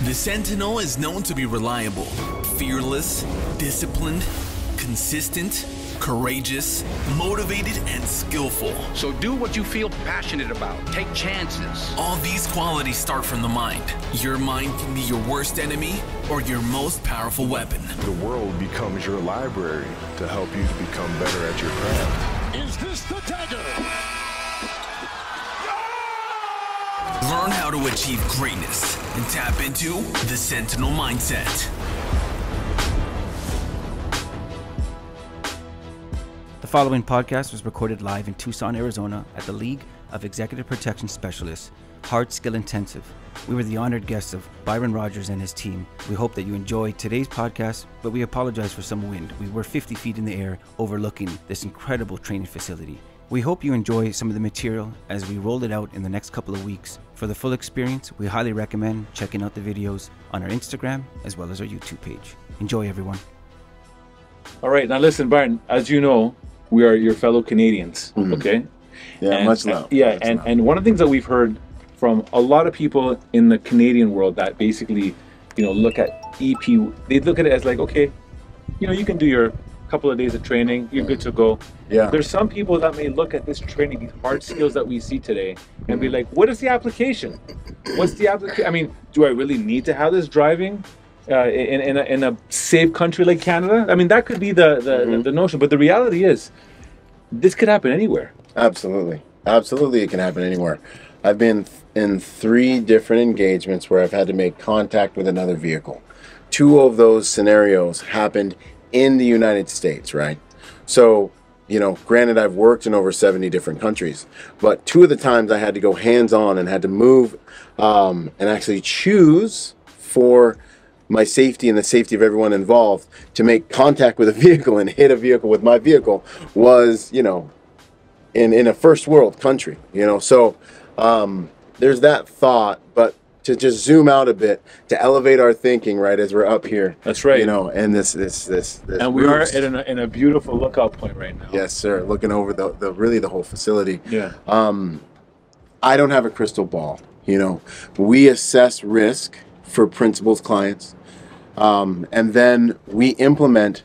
The Sentinel is known to be reliable, fearless, disciplined, consistent, courageous, motivated, and skillful. So do what you feel passionate about. Take chances. All these qualities start from the mind. Your mind can be your worst enemy or your most powerful weapon. The world becomes your library to help you to become better at your craft. Is this the dagger? Learn how to achieve greatness and tap into the Sentinel mindset. The following podcast was recorded live in Tucson, Arizona at the League of Executive Protection Specialists, Hard Skill Intensive. We were the honored guests of Byron Rodgers and his team. We hope that you enjoyed today's podcast, but we apologize for some wind. We were 50 feet in the air overlooking this incredible training facility. We hope you enjoy some of the material as we roll it out in the next couple of weeks. For the full experience, we highly recommend checking out the videos on our Instagram as well as our YouTube page. Enjoy, everyone. All right, now listen, Byron, as you know, we are your fellow Canadians, okay? Yeah, much love. Yeah, and one of the things that we've heard from a lot of people in the Canadian world that basically, look at EP, they look at it as like, okay, you can do your couple of days of training, you're good to go. Yeah. There's some people that may look at this training, these hard skills that we see today, and be like, what is the application? What's the application? I mean, do I really need to have this driving in a safe country like Canada? I mean, that could be the notion, but the reality is, this could happen anywhere. Absolutely. Absolutely, it can happen anywhere. I've been in 3 different engagements where I've had to make contact with another vehicle. 2 of those scenarios happened in the United States, right? So, granted, I've worked in over 70 different countries, but 2 of the times I had to go hands-on and had to move and actually choose for my safety and the safety of everyone involved to make contact with a vehicle and hit a vehicle with my vehicle was, in a first world country, So there's that thought, but to just zoom out a bit, to elevate our thinking, right, as we're up here. That's right. And this and we are in a beautiful lookout point right now. Yes, sir. Looking over the whole facility. Yeah. I don't have a crystal ball. We assess risk for principals, clients, and then we implement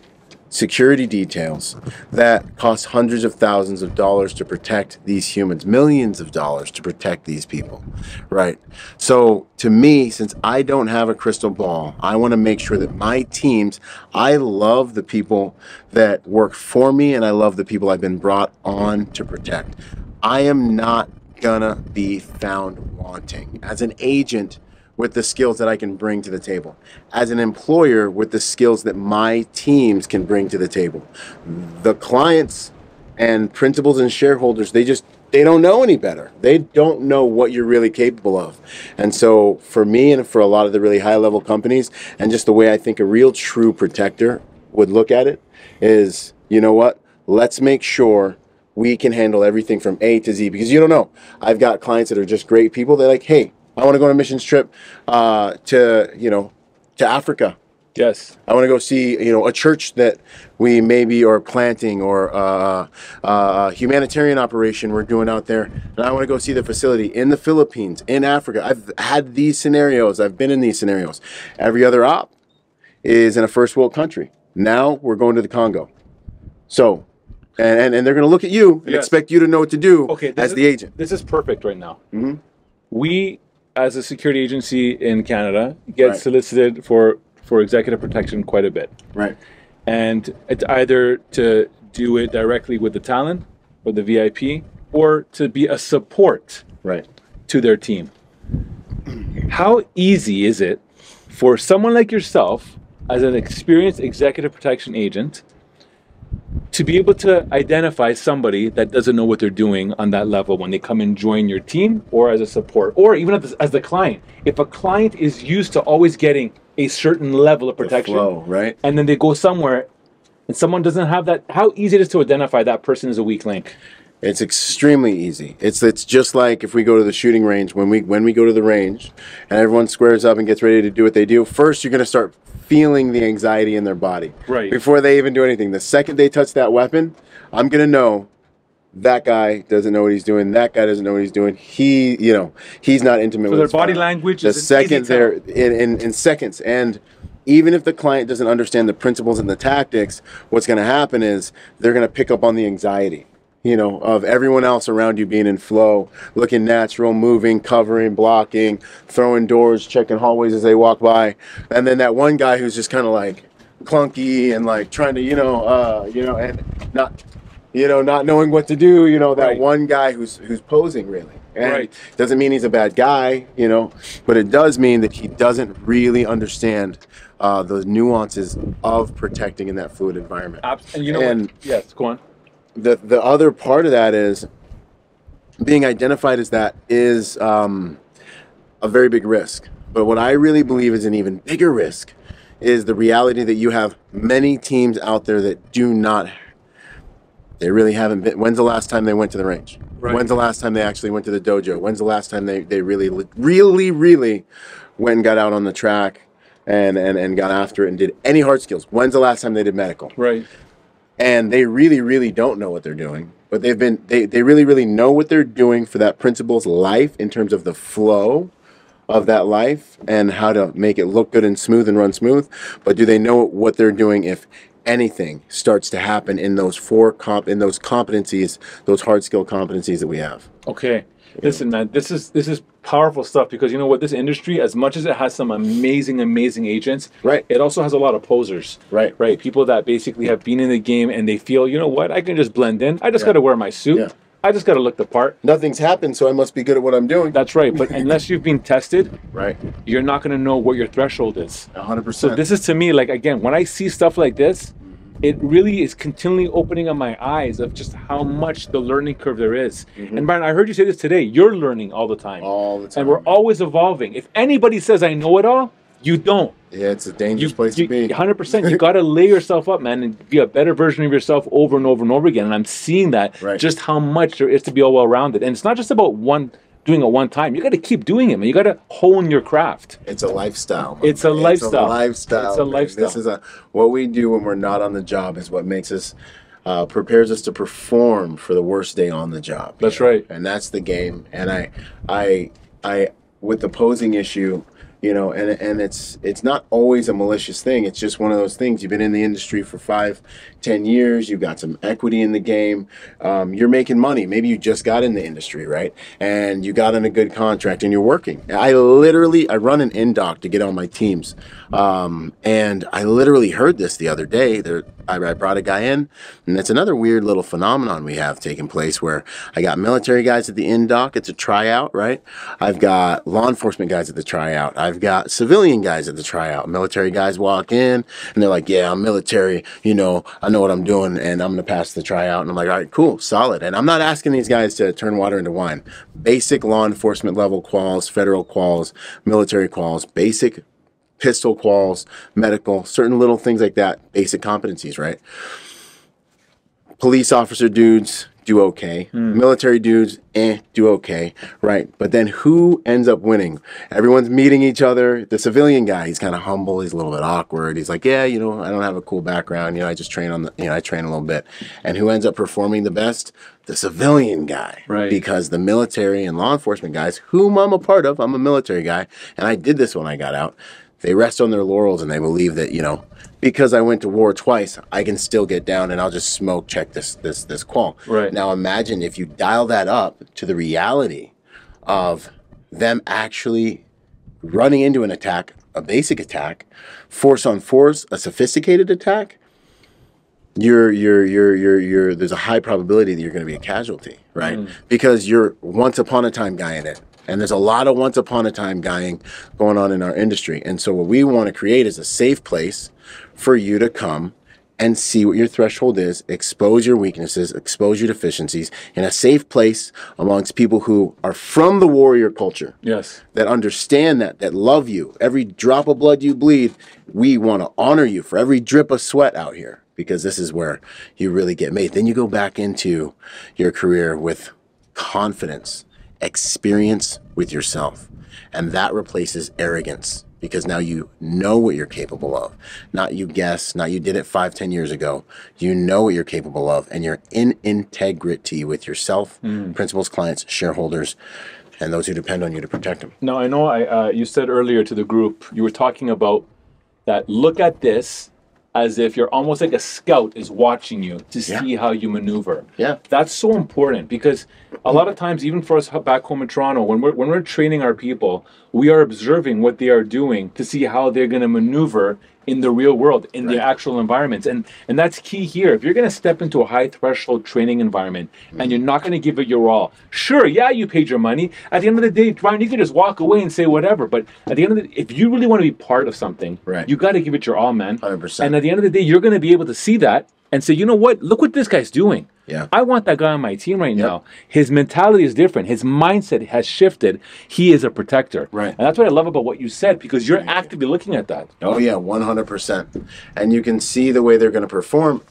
security details that cost hundreds of thousands of dollars to protect these humans, millions of dollars to protect these people, right? So to me, since I don't have a crystal ball, I want to make sure that my teams, I love the people that work for me and I love the people I've been brought on to protect. I am not gonna be found wanting as an agent with the skills that I can bring to the table, as an employer with the skills that my teams can bring to the table. The clients and principals and shareholders, they don't know any better. They don't know what you're really capable of. And so for me and for a lot of the really high level companies, and just the way I think a real true protector would look at it is, let's make sure we can handle everything from A to Z, because you don't know. I've got clients that are just great people. They're like, hey, I want to go on a missions trip to Africa. Yes. I want to go see, a church that we maybe are planting, or a humanitarian operation we're doing out there. And I want to go see the facility in the Philippines, in Africa. I've had these scenarios. I've been in these scenarios. Every other op is in a first world country. Now we're going to the Congo. So, and they're going to look at you and expect you to know what to do as the agent. This is perfect right now. Mm-hmm. We, as a security agency in Canada, get solicited for executive protection quite a bit. Right. And it's either to do it directly with the talent or the VIP, or to be a support to their team. How easy is it for someone like yourself, as an experienced executive protection agent, to be able to identify somebody that doesn't know what they're doing on that level when they come and join your team, or as a support, or even as the client? If a client is used to always getting a certain level of protection, right, and then they go somewhere and someone doesn't have that, how easy it is to identify that person as a weak link? It's extremely easy. It's just like if we go to the shooting range, when we go to the range and everyone squares up and gets ready to do what they do, first you're going to start feeling the anxiety in their body. Right. Before they even do anything. The second they touch that weapon, I'm going to know that guy doesn't know what he's doing. That guy doesn't know what he's doing. He's not intimate So with their his body firearm. language The is an second easy tell. they're in seconds. And even if the client doesn't understand the principles and the tactics, what's going to happen is they're going to pick up on the anxiety, of everyone else around you being in flow, looking natural, moving, covering, blocking, throwing doors, checking hallways as they walk by. And then that one guy who's just kind of like clunky and like trying to, and not knowing what to do, that Right. one guy who's posing really. And Right. doesn't mean he's a bad guy, but it does mean that he doesn't really understand the nuances of protecting in that fluid environment. And you know what? Yes, go on. The other part of that is being identified as that is a very big risk. But what I really believe is an even bigger risk is the reality that you have many teams out there that they really haven't been. When's the last time they went to the range? Right. When's the last time they actually went to the dojo? When's the last time they really went and got out on the track and got after it and did any hard skills? When's the last time they did medical? Right. And they really don't know what they're doing, but they really know what they're doing for that principal's life in terms of the flow of that life and how to make it look good and smooth and run smooth. But do they know what they're doing if anything starts to happen in those competencies, those hard skill competencies that we have? Okay. Listen, man, this is powerful stuff, because you know what, this industry, as much as it has some amazing agents, Right. it also has a lot of posers. Right. People that basically have been in the game and they feel, you know what, I can just blend in. I just got to wear my suit. Yeah. I just got to look the part. Nothing's happened, so I must be good at what I'm doing. That's right. But unless you've been tested, Right. you're not going to know what your threshold is. 100%. So this is, to me, like, again, when I see stuff like this, it really is continually opening up my eyes of just how much the learning curve there is. And Byron, I heard you say this today. You're learning all the time. All the time. And we're always evolving. If anybody says I know it all, you don't. Yeah, it's a dangerous place to be. 100%. You got to lay yourself up, man, and be a better version of yourself over and over and over again. And I'm seeing that, Right. just how much there is to be all well-rounded. And it's not just about doing it one time. You got to keep doing it, man. You got to hone your craft. It's a lifestyle. It's a lifestyle. It's a man. lifestyle. This is what we do when we're not on the job is what makes us prepares us to perform for the worst day on the job. That's right. And that's the game. And I with the posing issue, and it's not always a malicious thing. It's just one of those things. You've been in the industry for 5-10 years. You've got some equity in the game. You're making money. Maybe you just got in the industry, right? And you got on a good contract and you're working. I run an in-doc to get on my teams. And I literally heard this the other day. I brought a guy in, and it's another weird little phenomenon we have taking place where I got military guys at the in-doc. It's a tryout, right? I've got law enforcement guys at the tryout. I've got civilian guys at the tryout. Military guys walk in, and they're like, yeah, I'm military. I know what I'm doing, and I'm going to pass the tryout. And I'm like, all right, cool, solid. And I'm not asking these guys to turn water into wine. Basic law enforcement level quals, federal quals, military quals, basic pistol quals, medical, certain little things like that, basic competencies, right? Police officer dudes do okay. Military dudes, do okay, right? But then who ends up winning? Everyone's meeting each other. The civilian guy, he's kind of humble. He's a little bit awkward. He's like, yeah, I don't have a cool background. I just train I train a little bit. And who ends up performing the best? The civilian guy. Right. Because the military and law enforcement guys, whom I'm a part of, I'm a military guy, and I did this when I got out. They rest on their laurels and they believe that, because I went to war twice, I can still get down and I'll just smoke check this qual. Right. Now imagine if you dial that up to the reality of them actually running into an attack, a basic attack, force on force, a sophisticated attack. There's a high probability that you're going to be a casualty, right? Because you're once upon a time guy in it. And there's a lot of once upon a time guying going on in our industry. And so what we want to create is a safe place for you to come and see what your threshold is, expose your weaknesses, expose your deficiencies in a safe place amongst people who are from the warrior culture. Yes. That understand that love you. Every drop of blood you bleed, we want to honor you for every drip of sweat out here, because this is where you really get made. Then you go back into your career with confidence, experience with yourself, and that replaces arrogance. because now you know what you're capable of. Not you guess, not you did it 5-10 years ago. You know what you're capable of, and you're in integrity with yourself, principals, clients, shareholders, and those who depend on you to protect them. Now, I know you said earlier to the group, you were talking about that look at this as if you're almost like a scout is watching you to see how you maneuver. Yeah. That's so important, because a lot of times, even for us back home in Toronto, when we're training our people, we are observing what they are doing to see how they're going to maneuver in the real world, in the actual environments. And that's key here. If you're going to step into a high threshold training environment and you're not going to give it your all, sure, yeah, you paid your money. At the end of the day, Brian, you can just walk away and say whatever. But at the end of the day, if you really want to be part of something, you got to give it your all, man. 100%. And at the end of the day, you're going to be able to see that and say, you know what? Look what this guy's doing. Yeah. I want that guy on my team right now. His mentality is different. His mindset has shifted. He is a protector. Right. And that's what I love about what you said, because you're actively looking at that. Oh yeah, 100%. And you can see the way they're going to perform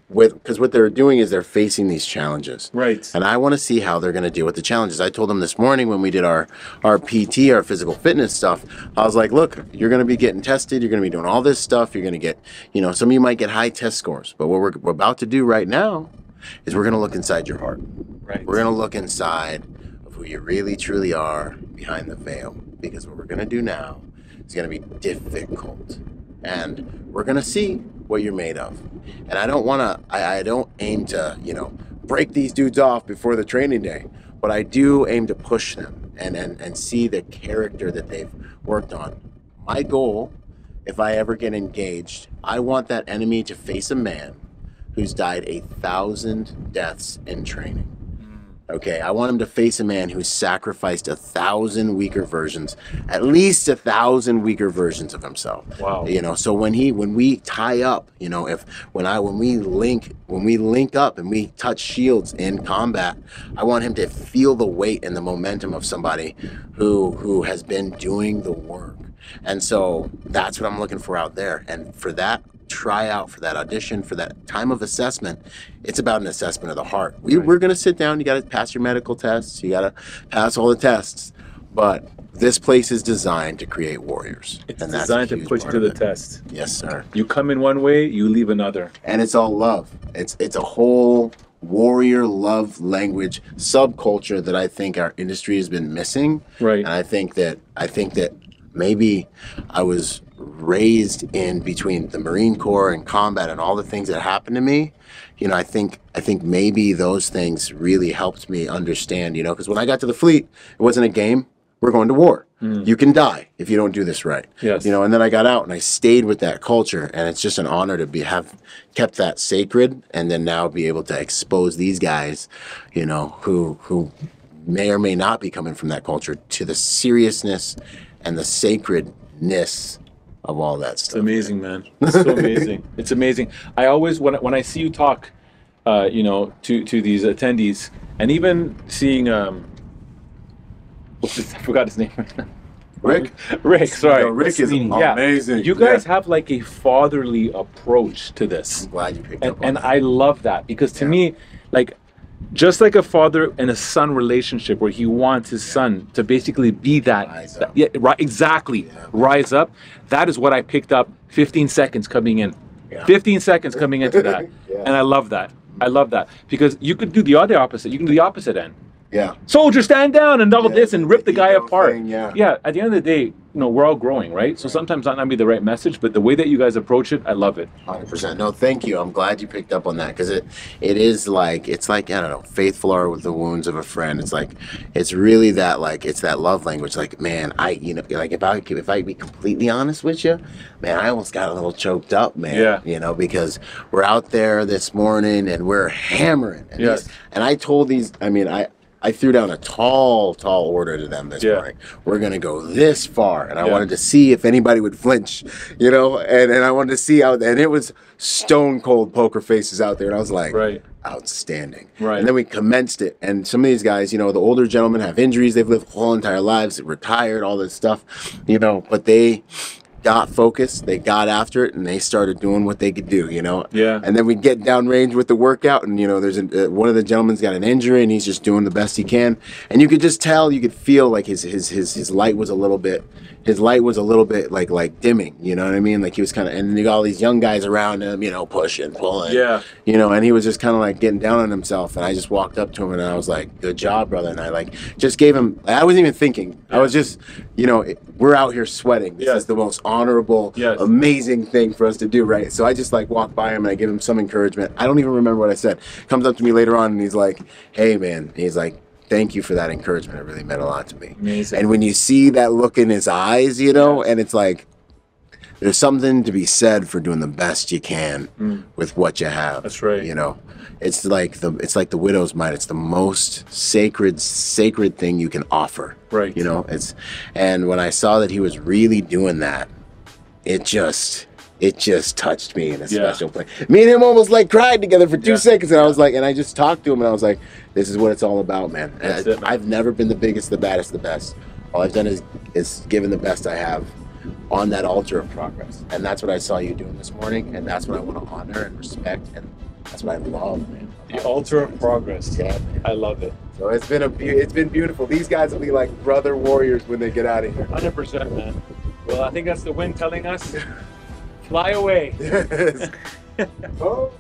because what they're doing is they're facing these challenges. Right. And I want to see how they're going to deal with the challenges. I told them this morning when we did our PT, our physical fitness stuff, I was like, look, you're going to be getting tested. You're going to be doing all this stuff. You're going to get, some of you might get high test scores. But what we're about to do right now is we're going to look inside your heart. Right. We're going to look inside of who you really, truly are behind the veil. Because what we're going to do now is going to be difficult. And we're going to see what you're made of. And I don't aim to, break these dudes off before the training day. But I do aim to push them and see the character that they've worked on. My goal, if I ever get engaged, I want that enemy to face a man who's died 1,000 deaths in training. Okay, I want him to face a man who's sacrificed 1,000 weaker versions, at least 1,000 weaker versions of himself. Wow. So when we tie up, when we link up and we touch shields in combat, I want him to feel the weight and the momentum of somebody who has been doing the work. And so that's what I'm looking for out there. And for that tryout, for that audition, for that time of assessment, it's about an assessment of the heart. We're going to sit down. You got to pass your medical tests. You got to pass all the tests. But this place is designed to create warriors. It's designed to put you to the test. Yes, sir. You come in one way, you leave another. And it's all love. It's a whole warrior love language subculture that I think our industry has been missing. Right. And I think that maybe I was raised in between the Marine Corps and combat and all the things that happened to me. I think maybe those things really helped me understand, because when I got to the fleet, it wasn't a game. We're going to war. You can die if you don't do this right. Yes. And then I got out and I stayed with that culture, and it's just an honor to have kept that sacred, and then now be able to expose these guys, who may or may not be coming from that culture, to the seriousness and the sacredness of all that stuff. It's amazing, man. It's so amazing. It's amazing. I always, when I see you talk, to these attendees, and even seeing, I forgot his name. Rick, sorry. Rick is amazing. You guys have like a fatherly approach to this. I'm glad you picked up on And that. I love that, because to me, just like a father and a son relationship, where he wants his son to basically be that, Rise up. rise up. That is what I picked up 15 seconds coming in. Yeah. 15 seconds coming into that. Yeah. And I love that. Because you could do the other opposite. You can do the opposite end. Yeah. Soldier, stand down, and all Yeah, this, and rip the guy ego apart. thing, yeah. At the end of the day, we're all growing, right? So sometimes that not be the right message, but the way that you guys approach it, I love it. 100%. No, thank you. I'm glad you picked up on that, because it's like, I don't know, faithful are with the wounds of a friend. It's really that, it's that love language. Man, if I be completely honest with you, man, I almost got a little choked up, man. Yeah. Because we're out there this morning and we're hammering. And Yes. and I told I threw down a tall order to them this morning. We're going to go this far. And I wanted to see if anybody would flinch, and I wanted to see and it was stone cold poker faces out there. And I was like, outstanding. Right. And then we commenced it. And some of these guys, the older gentlemen have injuries. They've lived whole entire lives, retired, all this stuff, but got focused, they got after it, and they started doing what they could do, you know? Yeah. And then we get downrange with the workout, and, you know, there's one of the gentlemen's got an injury, and he's just doing the best he can. And you could just tell, you could feel like his light was a little bit, like dimming, you know what I mean? Like he was kind of, and you got all these young guys around him, you know, pushing, pulling, you know, and he was just kind of like getting down on himself. And I just walked up to him and I was like, good job, brother. And I like just gave him, I wasn't even thinking. I was just, you know, we're out here sweating. This is the most honorable, amazing thing for us to do, right? So I just like walked by him and I give him some encouragement. I don't even remember what I said. Comes up to me later on and he's like, hey man, he's like, thank you for that encouragement. It really meant a lot to me. Amazing. And when you see that look in his eyes, you know, and it's like, there's something to be said for doing the best you can with what you have. That's right. You know, it's like the widow's mite. It's the most sacred thing you can offer. Right. You know, and when I saw that he was really doing that, it just touched me in a special way. Me and him almost like cried together for 2 seconds, and I was like, and I just talked to him, and I was like, this is what it's all about, man. I've never been the biggest, the baddest, the best. All I've done is given the best I have on that altar of progress, and that's what I saw you doing this morning, and that's what I want to honor and respect, and that's what I love, man. The altar of progress. Yeah, man. I love it. So it's been beautiful. These guys will be like brother warriors when they get out of here. 100%, man. Well, I think that's the wind telling us. Fly away. Oh.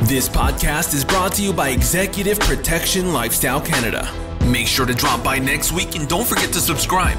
This podcast is brought to you by Executive Protection Lifestyle Canada. Make sure to drop by next week and don't forget to subscribe.